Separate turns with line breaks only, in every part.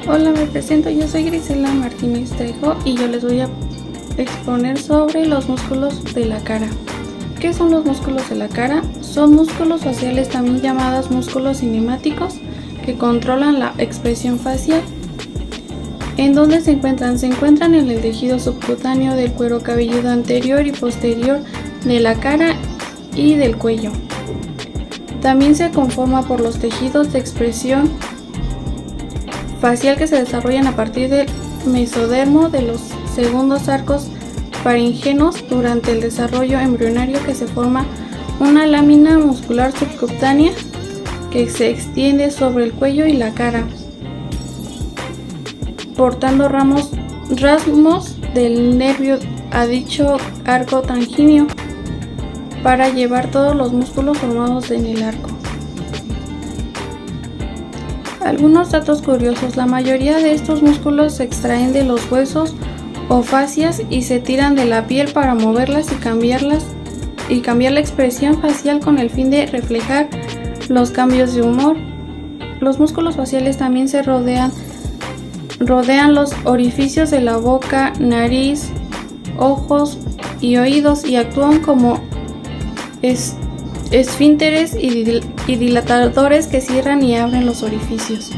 Hola, me presento, yo soy Grisela Martínez Trejo y yo les voy a exponer sobre los músculos de la cara. ¿Qué son los músculos de la cara? Son músculos faciales, también llamados músculos cinemáticos, que controlan la expresión facial. ¿En dónde se encuentran? Se encuentran en el tejido subcutáneo del cuero cabelludo anterior y posterior de la cara y del cuello. También se conforma por los tejidos de expresión facial que se desarrollan a partir del mesodermo de los segundos arcos faringeos. Durante el desarrollo embrionario que se forma una lámina muscular subcutánea que se extiende sobre el cuello y la cara, portando ramos del nervio a dicho arco tanginio para llevar todos los músculos formados en el arco. Algunos datos curiosos: la mayoría de estos músculos se extraen de los huesos o fascias y se tiran de la piel para moverlas y cambiar la expresión facial con el fin de reflejar los cambios de humor. Los músculos faciales también se rodean los orificios de la boca, nariz, ojos y oídos y actúan como esfínteres y dilatadores que cierran y abren los orificios.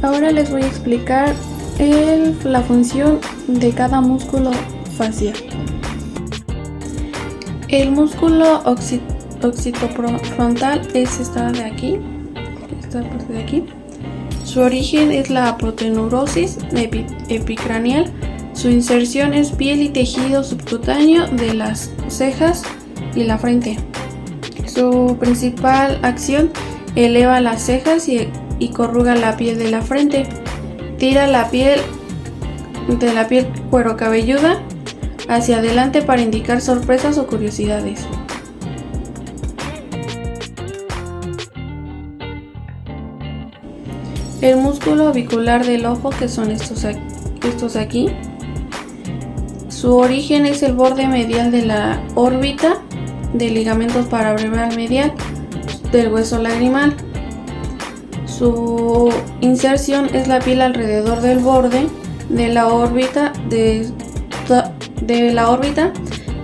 Ahora les voy a explicar la función de cada músculo facial. El músculo occipitofrontal es esta parte de aquí. Su origen es la protuberosis epicraneal. Su inserción es piel y tejido subcutáneo de las cejas y la frente. Su principal acción: eleva las cejas y corruga la piel de la frente. Tira la piel cuero cabelluda hacia adelante para indicar sorpresas o curiosidades. El músculo orbicular del ojo, que son estos aquí. Su origen es el borde medial de la órbita de ligamentos paravertebral medial del hueso lagrimal. Su inserción es la piel alrededor del borde de la órbita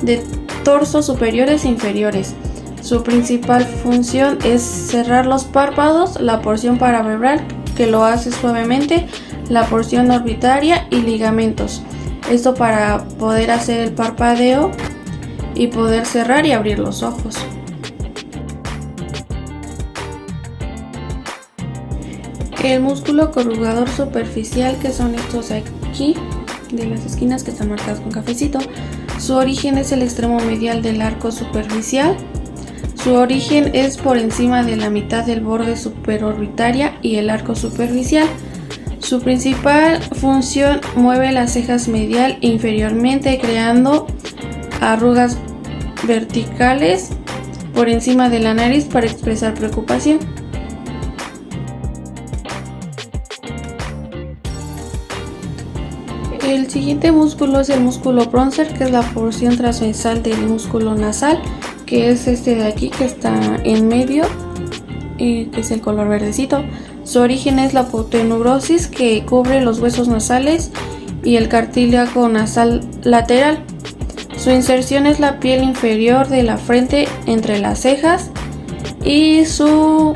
de torsos superiores e inferiores. Su principal función es cerrar los párpados, la porción paravertebral, que lo hace suavemente, la porción orbitaria y ligamentos. Esto para poder hacer el parpadeo y poder cerrar y abrir los ojos. El músculo corrugador superficial, que son estos aquí de las esquinas que están marcadas con cafecito. Su origen es el extremo medial del arco superficial. Su origen es por encima de la mitad del borde superorbitaria y el arco superficial. Su principal función: mueve las cejas medial e inferiormente, creando arrugas verticales por encima de la nariz para expresar preocupación. El siguiente músculo es el músculo bronzer, que es la porción transversal del músculo nasal, que es este de aquí que está en medio, que es el color verdecito. Su origen es la protuberosis que cubre los huesos nasales y el cartílago nasal lateral. Su inserción es la piel inferior de la frente entre las cejas y su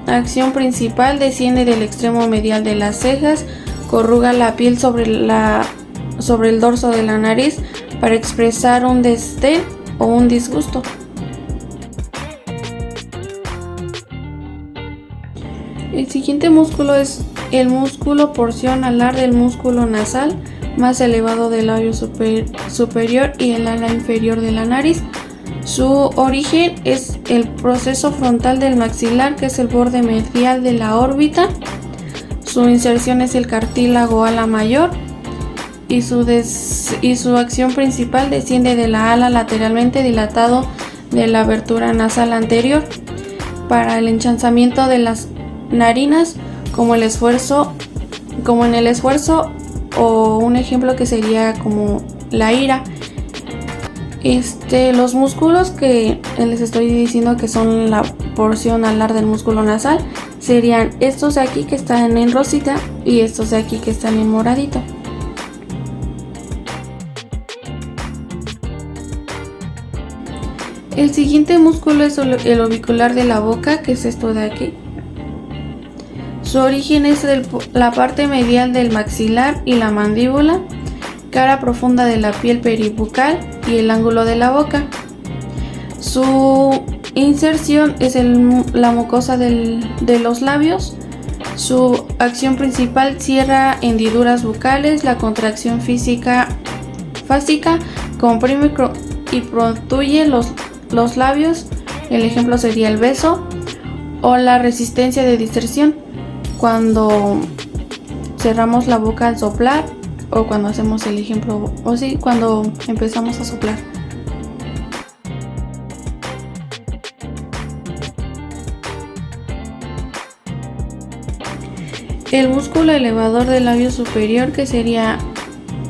acción principal: desciende del extremo medial de las cejas, corruga la piel sobre el dorso de la nariz para expresar un desdén o un disgusto. El siguiente músculo es el músculo porción alar del músculo nasal, más elevado del labio superior y el ala inferior de la nariz. Su origen es el proceso frontal del maxilar, que es el borde medial de la órbita. Su inserción es el cartílago ala mayor y su acción principal: desciende de la ala lateralmente dilatado de la abertura nasal anterior para el ensanchamiento de las narinas, como en el esfuerzo, o un ejemplo que sería como la ira. Los músculos que les estoy diciendo que son la porción alar del músculo nasal serían estos de aquí que están en rosita y estos de aquí que están en moradito. El siguiente músculo es el orbicular de la boca, que es esto de aquí. Su origen es la parte medial del maxilar y la mandíbula, cara profunda de la piel peribucal y el ángulo de la boca. Su inserción es la mucosa de los labios. Su acción principal cierra hendiduras bucales. La contracción fásica comprime y protruye los labios. El ejemplo sería el beso. O la resistencia de diserción, cuando cerramos la boca al soplar, o cuando hacemos el ejemplo, o sí, cuando empezamos a soplar. El músculo elevador del labio superior, que sería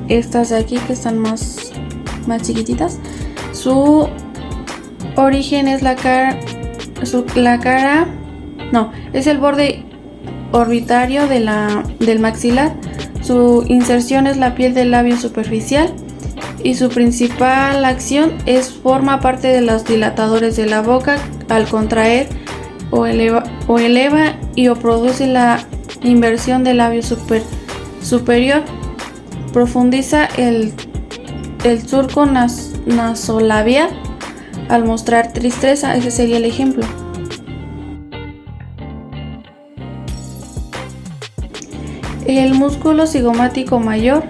estas de aquí que están más chiquititas. Su origen es es el borde orbitario del maxilar. Su inserción es la piel del labio superficial y su principal acción forma parte de los dilatadores de la boca al contraer o eleva y produce la inversión del labio superior. Profundiza el surco nasolabial al mostrar tristeza. Ese sería el ejemplo. El músculo cigomático mayor,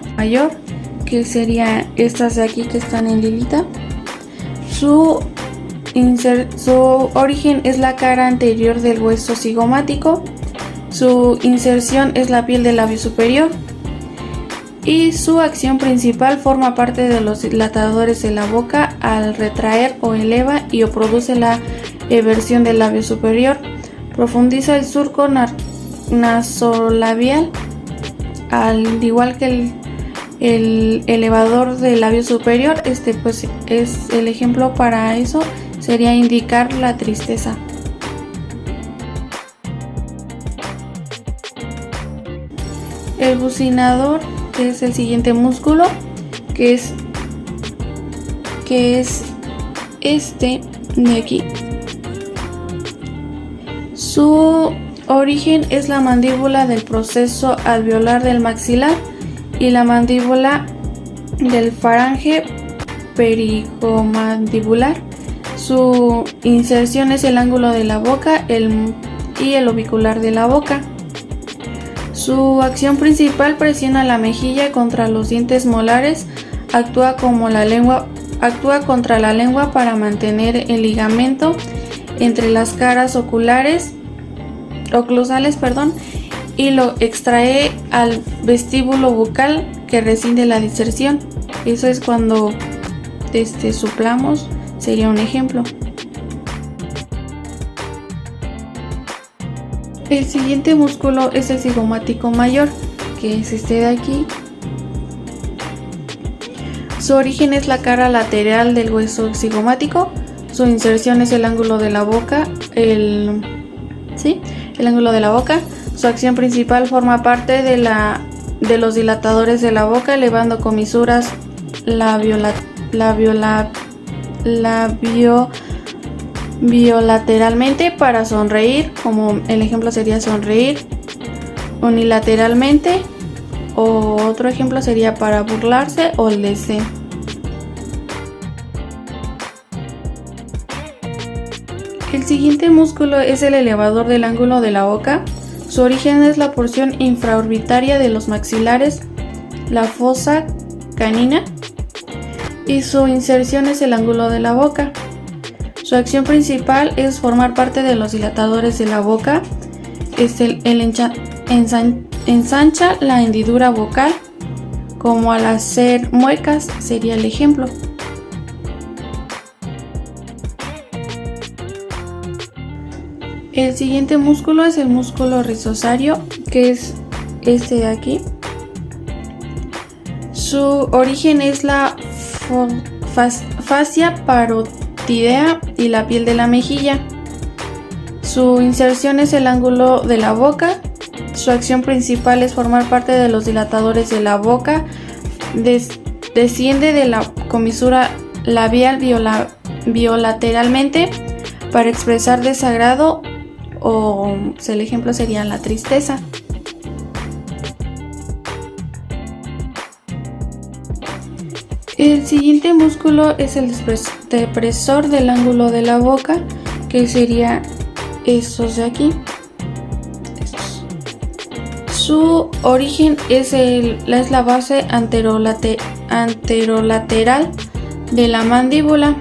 que sería estas de aquí que están en lilita. Su origen es la cara anterior del hueso cigomático. Su inserción es la piel del labio superior. Y su acción principal forma parte de los dilatadores de la boca al retraer o eleva y produce la eversión del labio superior. Profundiza el surco nasolabial, al igual que el elevador del labio superior. Pues es el ejemplo para eso, sería indicar la tristeza. El bucinador, que es el siguiente músculo, que es este de aquí. Su origen es la mandíbula del proceso alveolar del maxilar y la mandíbula del faringe perigomandibular. Su inserción es el ángulo de la boca y el orbicular de la boca. Su acción principal presiona la mejilla contra los dientes molares. Actúa contra la lengua para mantener el ligamento entre las caras oclusales, y lo extrae al vestíbulo bucal que rescinde la diserción. Eso es cuando soplamos, sería un ejemplo. El siguiente músculo es el cigomático mayor, que es este de aquí. Su origen es la cara lateral del hueso cigomático. Su inserción es el ángulo de la boca, el ángulo de la boca. Su acción principal forma parte de los dilatadores de la boca, elevando comisuras biolateralmente para sonreír, como el ejemplo sería sonreír, unilateralmente, o otro ejemplo sería para burlarse o el deseo. El siguiente músculo es el elevador del ángulo de la boca. Su origen es la porción infraorbitaria de los maxilares, la fosa canina, y su inserción es el ángulo de la boca. Su acción principal es formar parte de los dilatadores de la boca. Ensancha la hendidura bucal, como al hacer muecas, sería el ejemplo. El siguiente músculo es el músculo rizosario, que es este de aquí. Su origen es la fascia parotidea y la piel de la mejilla. Su inserción es el ángulo de la boca. Su acción principal es formar parte de los dilatadores de la boca. Desciende de la comisura labial bilateralmente para expresar desagrado o el ejemplo sería la tristeza. El siguiente músculo es el depresor del ángulo de la boca, que sería estos de aquí. Su origen es la base anterolateral de la mandíbula.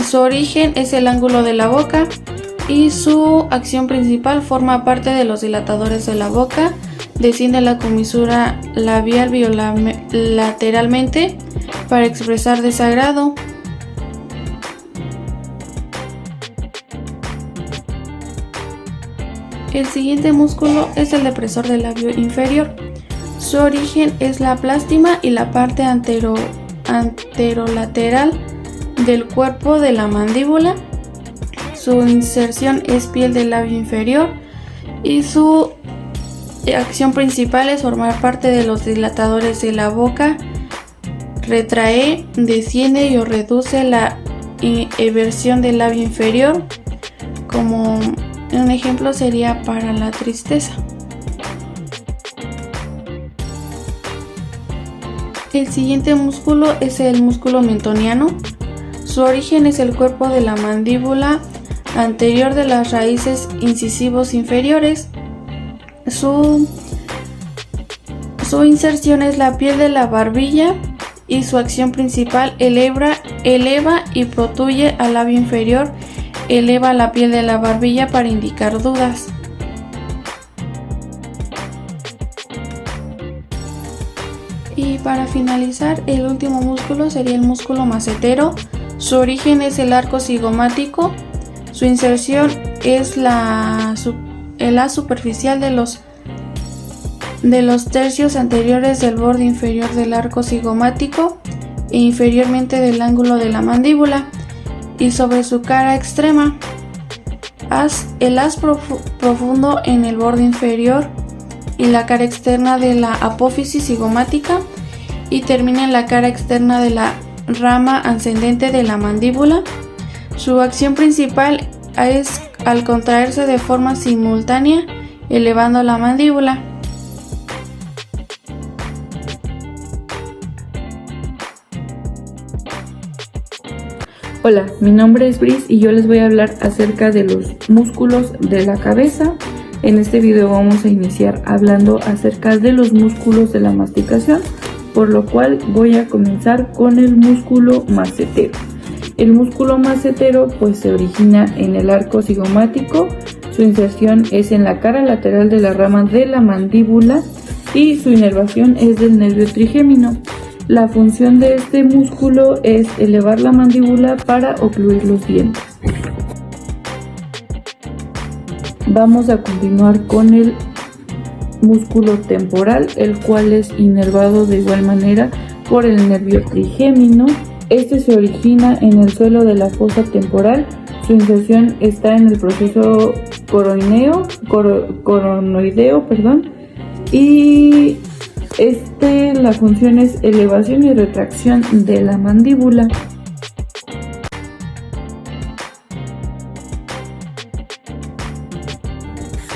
Su origen es el ángulo de la boca y su acción principal forma parte de los dilatadores de la boca. Desciende la comisura labial bilateralmente para expresar desagrado. El siguiente músculo es el depresor del labio inferior. Su origen es la plástima y la parte anterolateral del cuerpo de la mandíbula. Su inserción es piel del labio inferior y su acción principal es formar parte de los dilatadores de la boca. Retrae, desciende y o reduce la eversión del labio inferior, como un ejemplo sería para la tristeza. El siguiente músculo es el músculo mentoniano. Su origen es el cuerpo de la mandíbula anterior de las raíces incisivos inferiores. Su inserción es la piel de la barbilla y su acción principal eleva y protruye al labio inferior. Eleva la piel de la barbilla para indicar dudas. Y para finalizar, el último músculo sería el músculo macetero. Su origen es el arco cigomático. Su inserción es la superficial de los tercios anteriores del borde inferior del arco cigomático e inferiormente del ángulo de la mandíbula y sobre su cara extrema. El haz profundo en el borde inferior y la cara externa de la apófisis cigomática y termina en la cara externa de la rama ascendente de la mandíbula. Su acción principal es al contraerse de forma simultánea, elevando la mandíbula.
Hola, mi nombre es Brice y yo les voy a hablar acerca de los músculos de la cabeza. En este video vamos a iniciar hablando acerca de los músculos de la masticación, por lo cual voy a comenzar con el músculo macetero. El músculo macetero pues se origina en el arco cigomático. Su inserción es en la cara lateral de la rama de la mandíbula y su inervación es del nervio trigémino. La función de este músculo es elevar la mandíbula para ocluir los dientes. Vamos a continuar con el músculo temporal, el cual es inervado de igual manera por el nervio trigémino. Este se origina en el suelo de la fosa temporal. Su inserción está en el proceso coronoideo, y la función es elevación y retracción de la mandíbula.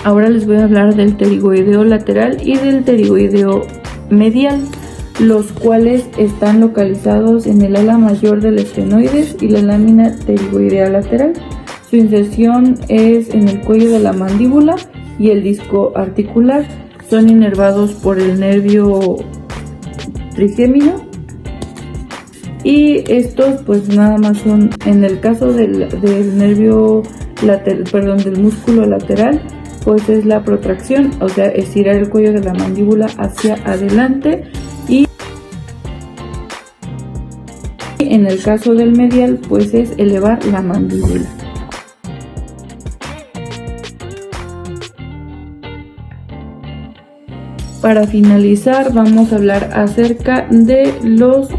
Ahora les voy a hablar del pterigoideo lateral y del pterigoideo medial, los cuales están localizados en el ala mayor del esfenoides y la lámina pterigoidea lateral. Su inserción es en el cuello de la mandíbula y el disco articular. Son inervados por el nervio trigémino y estos pues nada más son, en el caso del nervio del músculo lateral, pues es la protracción, o sea, estirar el cuello de la mandíbula hacia adelante, y en el caso del medial pues es elevar la mandíbula. Para finalizar vamos a hablar acerca de los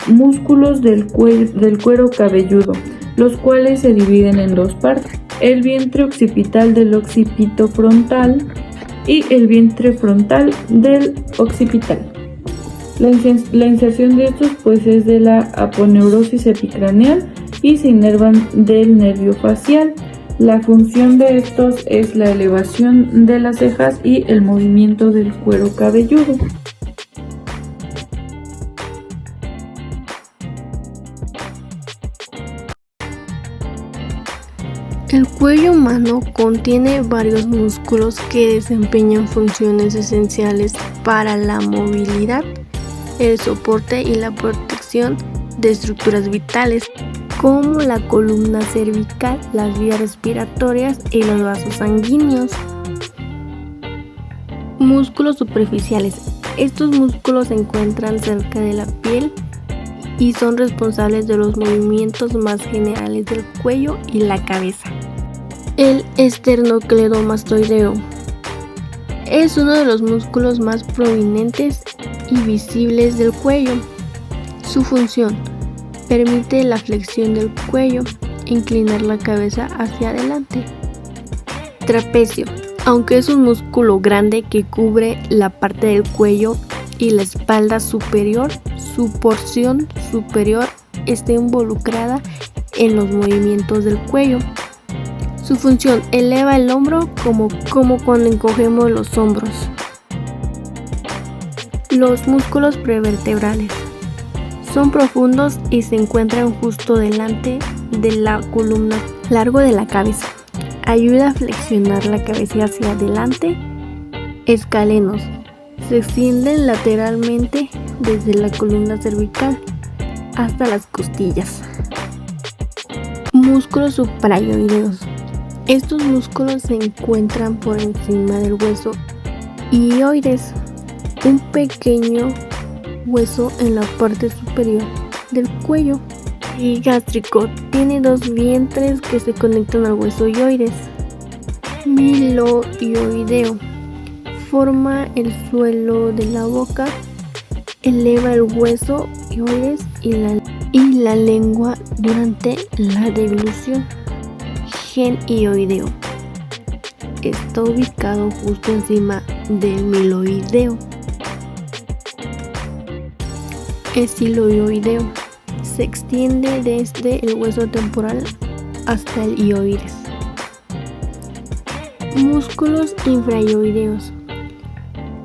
músculos del cuero cabelludo, los cuales se dividen en dos partes. el vientre occipital del occipito frontal y el vientre frontal del occipital. La inserción de estos pues es de la aponeurosis epicraneal y se inervan del nervio facial. La función de estos es la elevación de las cejas y el movimiento del cuero cabelludo.
El cuello humano contiene varios músculos que desempeñan funciones esenciales para la movilidad, el soporte y la protección de estructuras vitales, como la columna cervical, las vías respiratorias y los vasos sanguíneos. Músculos superficiales. Estos músculos se encuentran cerca de la piel y son responsables de los movimientos más generales del cuello y la cabeza. El esternocleidomastoideo es uno de los músculos más prominentes y visibles del cuello. Su función: permite la flexión del cuello e inclinar la cabeza hacia adelante. Trapecio. Aunque es un músculo grande que cubre la parte del cuello y la espalda superior, su porción superior está involucrada en los movimientos del cuello. Su función: eleva el hombro como cuando encogemos los hombros. Los músculos prevertebrales son profundos y se encuentran justo delante de la columna largo de la cabeza. Ayuda a flexionar la cabeza hacia adelante. Escalenos. Se extienden lateralmente desde la columna cervical hasta las costillas. Músculos suprayoideos. Estos músculos se encuentran por encima del hueso hioides, un pequeño hueso en la parte superior del cuello. Y gástrico. Tiene dos vientres que se conectan al hueso hioides. Miloioideo. Forma el suelo de la boca, eleva el hueso hioides y la lengua durante la deglución. Genioideo. Está ubicado justo encima del miloideo. Estiloioideo. Se extiende desde el hueso temporal hasta el hioides. Músculos infrayoideos.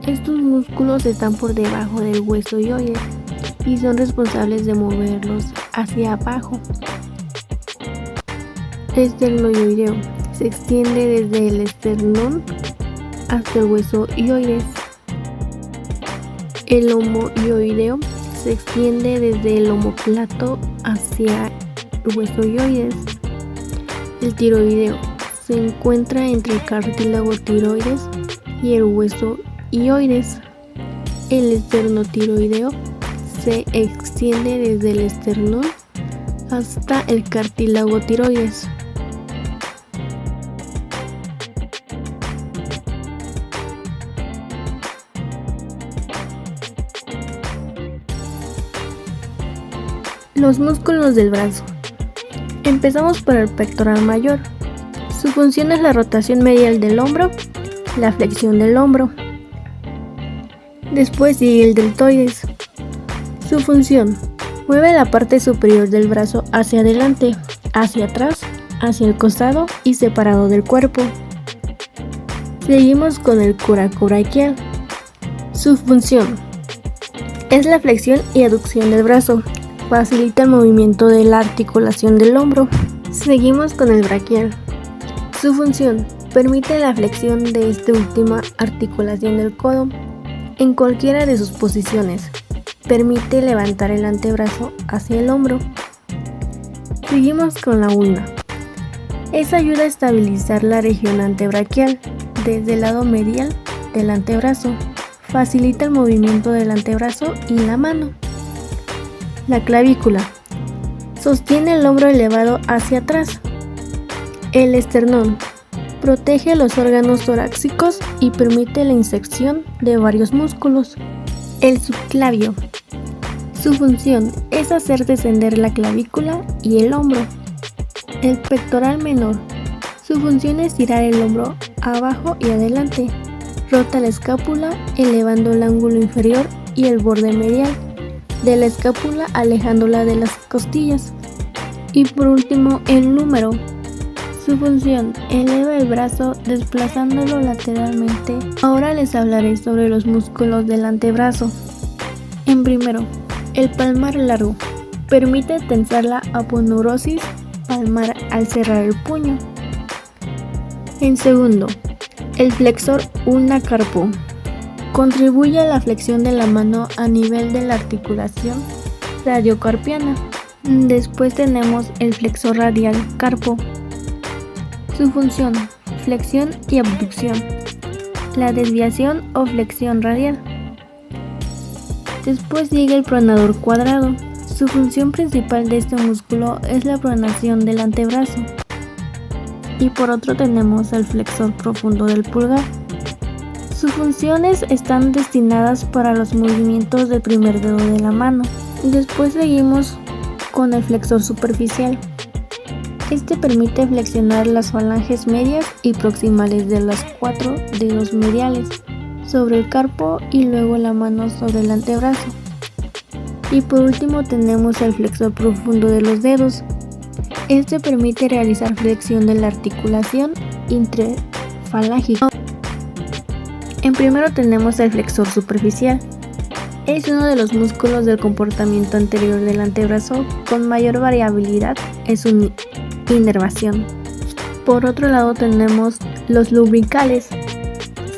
Estos músculos están por debajo del hueso hioides y son responsables de moverlos hacia abajo. Esternoioideo. Se extiende desde el esternón hasta el hueso hioides. El homoioideo. Se extiende desde el omóplato hacia el hueso hioides. El tiroideo. Se encuentra entre el cartílago tiroides y el hueso hioides. El esternotiroideo se extiende desde el esternón hasta el cartílago tiroides. Los músculos del brazo. Empezamos por el pectoral mayor. Su función es la rotación medial del hombro, la flexión del hombro. Después sigue el deltoides. Su función: mueve la parte superior del brazo hacia adelante, hacia atrás, hacia el costado y separado del cuerpo. Seguimos con el coracobraquial. Su función es la flexión y aducción del brazo. Facilita el movimiento de la articulación del hombro. Seguimos con el braquial. Su función: permite la flexión de esta última articulación del codo en cualquiera de sus posiciones. Permite levantar el antebrazo hacia el hombro. Seguimos con la ulna. Esa ayuda a estabilizar la región antebraquial desde el lado medial del antebrazo. Facilita el movimiento del antebrazo y la mano. La clavícula. Sostiene el hombro elevado hacia atrás. El esternón. Protege los órganos torácicos y permite la inserción de varios músculos. El subclavio. Su función es hacer descender la clavícula y el hombro. El pectoral menor. Su función es tirar el hombro abajo y adelante. Rota la escápula elevando el ángulo inferior y el borde medial de la escápula alejándola de las costillas. Y por último, el número. Su función, eleva el brazo desplazándolo lateralmente. Ahora les hablaré sobre los músculos del antebrazo. En primero, el palmar largo. Permite tensar la aponeurosis palmar al cerrar el puño. En segundo, el flexor ulna carpo. Contribuye a la flexión de la mano a nivel de la articulación radiocarpiana. Después tenemos el flexor radial carpo. Su función, flexión y abducción. La desviación o flexión radial. Después llega el pronador cuadrado. Su función principal de este músculo es la pronación del antebrazo. Y por otro tenemos el flexor profundo del pulgar. Sus funciones están destinadas para los movimientos del primer dedo de la mano. Después seguimos con el flexor superficial. Este permite flexionar las falanges medias y proximales de los 4 dedos mediales sobre el carpo y luego la mano sobre el antebrazo. Y por último tenemos el flexor profundo de los dedos. Este permite realizar flexión de la articulación interfalángica. En primero tenemos el flexor superficial. Es uno de los músculos del comportamiento anterior del antebrazo con mayor variabilidad en su inervación. Por otro lado tenemos los lumbricales.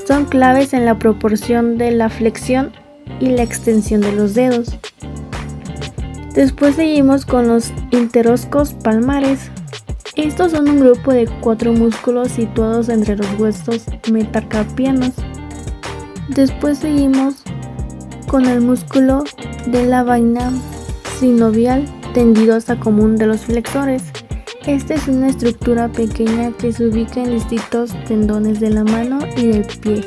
Son claves en la proporción de la flexión y la extensión de los dedos. Después seguimos con los interoscos palmares. Estos son un grupo de 4 músculos situados entre los huesos metacarpianos. Después seguimos con el músculo de la vaina sinovial tendidosa común de los flexores. Esta es una estructura pequeña que se ubica en distintos tendones de la mano y del pie.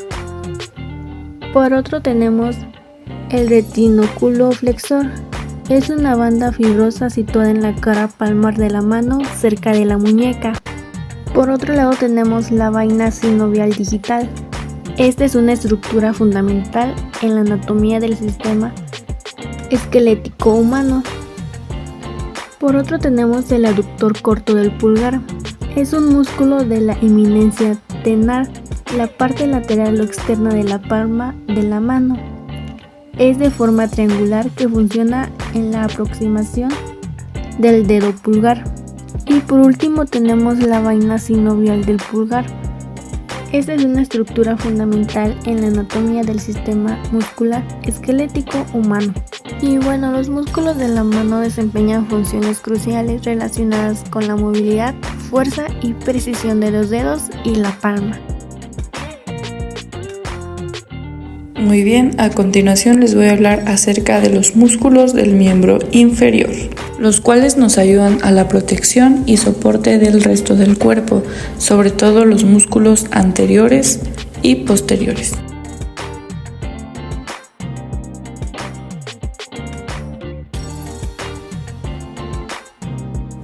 Por otro tenemos el retinóculo flexor. Es una banda fibrosa situada en la cara palmar de la mano cerca de la muñeca. Por otro lado tenemos la vaina sinovial digital. Esta es una estructura fundamental en la anatomía del sistema esquelético humano. Por otro tenemos el aductor corto del pulgar. Es un músculo de la eminencia tenar, la parte lateral o externa de la palma de la mano. Es de forma triangular que funciona en la aproximación del dedo pulgar. Y por último tenemos la vaina sinovial del pulgar. Esta es una estructura fundamental en la anatomía del sistema muscular esquelético humano. Y bueno, los músculos de la mano desempeñan funciones cruciales relacionadas con la movilidad, fuerza y precisión de los dedos y la palma.
Muy bien, a continuación les voy a hablar acerca de los músculos del miembro inferior, los cuales nos ayudan a la protección y soporte del resto del cuerpo, sobre todo los músculos anteriores y posteriores.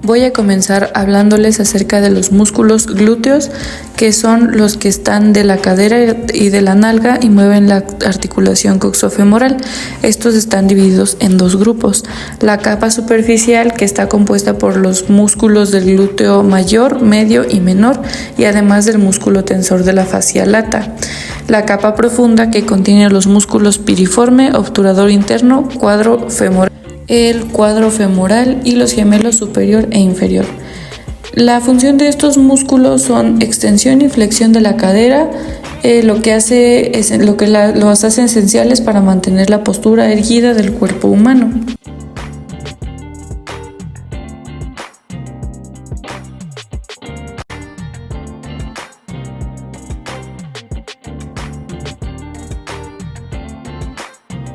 Voy a comenzar hablándoles acerca de los músculos glúteos, que son los que están de la cadera y de la nalga y mueven la articulación coxofemoral. Estos están divididos en 2 grupos. La capa superficial, que está compuesta por los músculos del glúteo mayor, medio y menor, y además del músculo tensor de la fascia lata. La capa profunda, que contiene los músculos piriforme, obturador interno, cuadro femoral, el cuadro femoral y los gemelos superior e inferior. La función de estos músculos son extensión y flexión de la cadera, los hace esenciales para mantener la postura erguida del cuerpo humano.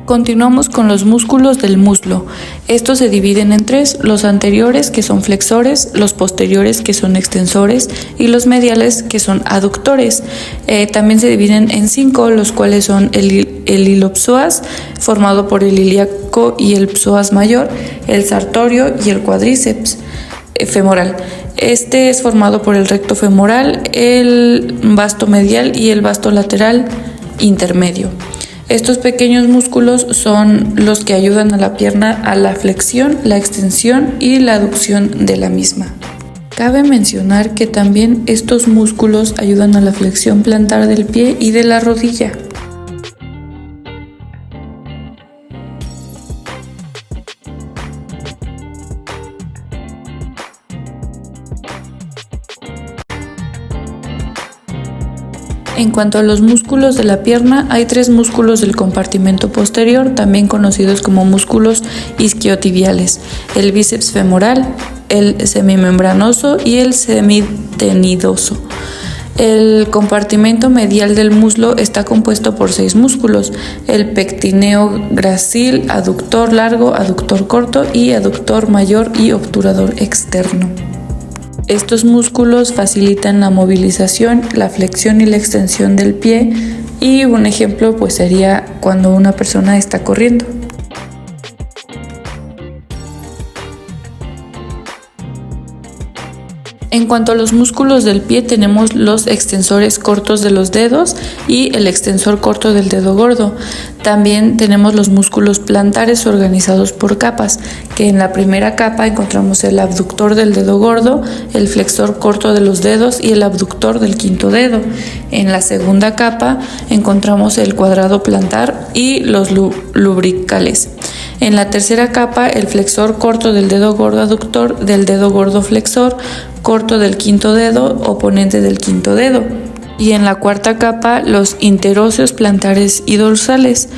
Continuamos con los músculos del muslo. Estos se dividen en 3, los anteriores, que son flexores, los posteriores, que son extensores, y los mediales, que son aductores. También se dividen en 5, los cuales son el ilopsoas, formado por el ilíaco y el psoas mayor, el sartorio y el cuádriceps. femoral. Este es formado por el recto femoral, el vasto medial y el vasto lateral intermedio. Estos pequeños músculos son los que ayudan a la pierna a la flexión, la extensión y la aducción de la misma. Cabe mencionar que también estos músculos ayudan a la flexión plantar del pie y de la rodilla. En cuanto a los músculos de la pierna, hay 3 músculos del compartimento posterior, también conocidos como músculos isquiotibiales: el bíceps femoral, el semimembranoso y el semitenidoso. El compartimento medial del muslo está compuesto por 6 músculos: el pectíneo grácil, aductor largo, aductor corto y aductor mayor y obturador externo. Estos músculos facilitan la movilización, la flexión y la extensión del pie, y un ejemplo pues sería cuando una persona está corriendo. En cuanto a los músculos del pie, tenemos los extensores cortos de los dedos y el extensor corto del dedo gordo. También tenemos los músculos plantares organizados por capas, que en la primera capa encontramos el abductor del dedo gordo, el flexor corto de los dedos y el abductor del quinto dedo. En la segunda capa encontramos el cuadrado plantar y los lumbricales. En la tercera capa, el flexor corto del dedo gordo aductor, del dedo gordo flexor, corto del quinto dedo, oponente del quinto dedo. Y en la cuarta capa, los interóseos plantares y dorsales.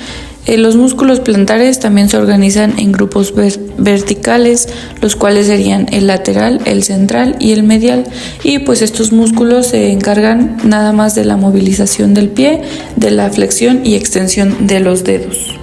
Los músculos plantares también se organizan en grupos verticales, los cuales serían el lateral, el central y el medial. Y pues estos músculos se encargan nada más de la movilización del pie, de la flexión y extensión de los dedos.